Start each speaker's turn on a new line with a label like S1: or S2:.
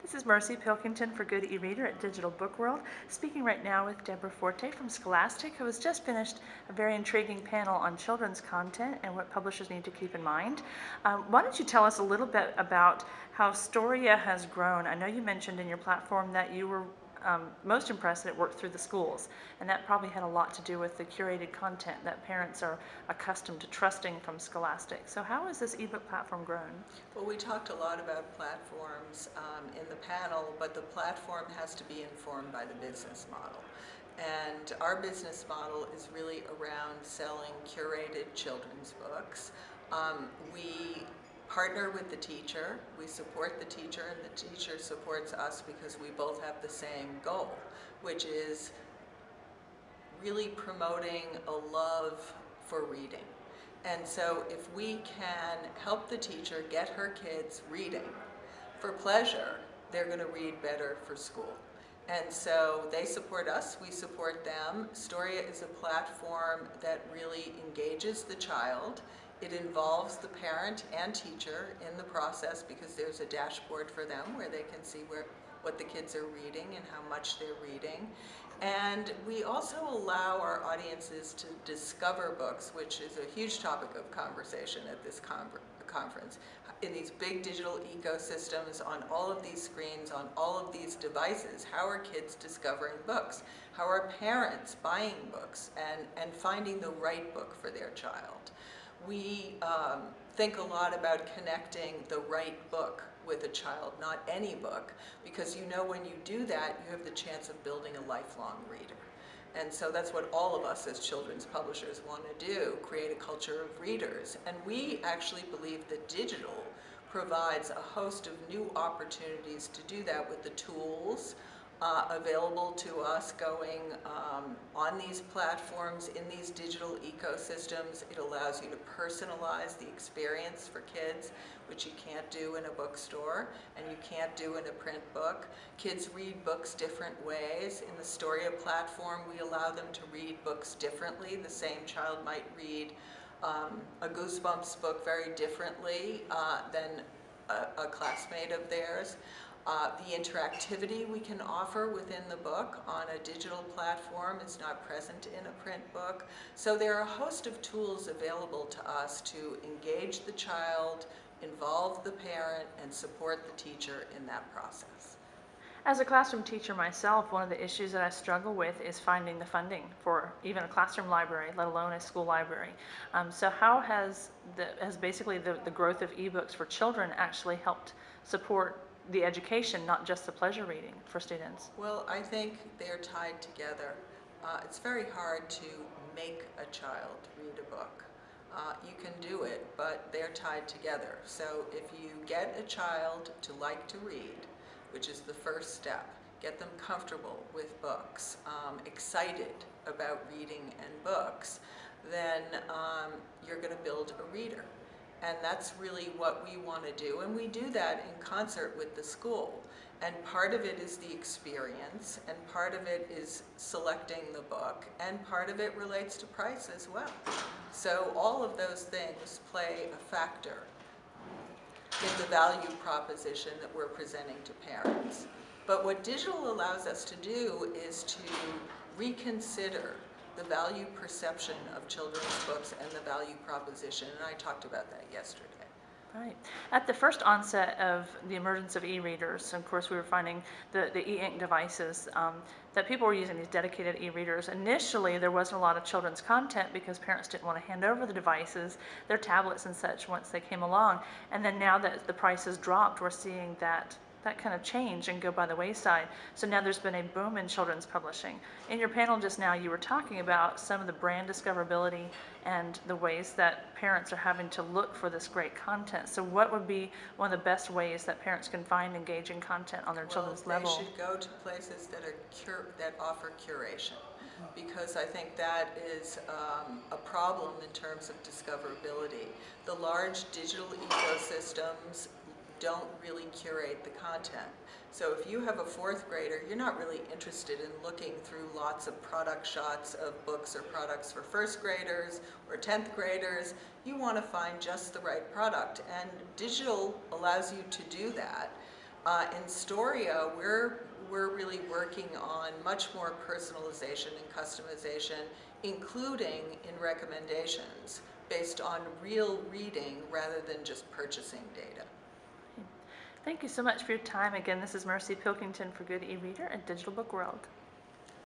S1: This is Mercy Pilkington for GoodeReader at Digital Book World, speaking right now with Deborah Forte from Scholastic, who has just finished a very intriguing panel on children's content and what publishers need to keep in mind. Why don't you tell us a little bit about how Storia has grown? I know you mentioned in your platform that you were most impressed that it worked through the schools, and that probably had a lot to do with the curated content that parents are accustomed to trusting from Scholastic. So how has this ebook platform grown?
S2: Well, we talked a lot about platforms in the panel, but the platform has to be informed by the business model. And our business model is really around selling curated children's books. We partner with the teacher, we support the teacher, and the teacher supports us because we both have the same goal, which is really promoting a love for reading. And so if we can help the teacher get her kids reading for pleasure, they're going to read better for school. And so they support us, we support them. Storia is a platform that really engages the child. It involves the parent and teacher in the process because there's a dashboard for them where they can see what the kids are reading and how much they're reading. And we also allow our audiences to discover books, which is a huge topic of conversation at this conference. In these big digital ecosystems, on all of these screens, on all of these devices, how are kids discovering books? How are parents buying books and finding the right book for their child? We think a lot about connecting the right book with a child, not any book, because you know when you do that, you have the chance of building a lifelong reader. And so that's what all of us as children's publishers want to do, create a culture of readers. And we actually believe that digital provides a host of new opportunities to do that with the tools available to us going on these platforms, in these digital ecosystems. It allows you to personalize the experience for kids, which you can't do in a bookstore and you can't do in a print book. Kids read books different ways. In the Storia platform, we allow them to read books differently. The same child might read a Goosebumps book very differently than a classmate of theirs. The interactivity we can offer within the book on a digital platform is not present in a print book. So there are a host of tools available to us to engage the child, involve the parent, and support the teacher in that process.
S1: As a classroom teacher myself, one of the issues that I struggle with is finding the funding for even a classroom library, let alone a school library. So how has basically the growth of ebooks for children actually helped support the education, not just the pleasure reading for students?
S2: Well, I think they're tied together. It's very hard to make a child read a book. You can do it, but they're tied together. So if you get a child to like to read, which is the first step, get them comfortable with books, excited about reading and books, then you're going to build a reader. And that's really what we want to do. And we do that in concert with the school. And part of it is the experience, and part of it is selecting the book, and part of it relates to price as well. So all of those things play a factor in the value proposition that we're presenting to parents. But what digital allows us to do is to reconsider the value perception of children's books and the value proposition, and I talked about that yesterday.
S1: Right. At the first onset of the emergence of e-readers, of course we were finding the e-ink devices, that people were using these dedicated e-readers. Initially there wasn't a lot of children's content because parents didn't want to hand over the devices, their tablets and such, once they came along. And then now that the prices dropped, we're seeing that kind of change and go by the wayside. So now there's been a boom in children's publishing. In your panel just now, you were talking about some of the brand discoverability and the ways that parents are having to look for this great content. So what would be one of the best ways that parents can find engaging content on their children's level?
S2: They should go to places that offer curation, because I think that is a problem in terms of discoverability. The large digital ecosystems don't really curate the content. So if you have a fourth grader, you're not really interested in looking through lots of product shots of books or products for first graders or 10th graders. You want to find just the right product, and digital allows you to do that. In Storia, we're really working on much more personalization and customization, including in recommendations based on real reading rather than just purchasing data.
S1: Thank you so much for your time. Again, this is Mercy Pilkington for Good eReader and Digital Book World.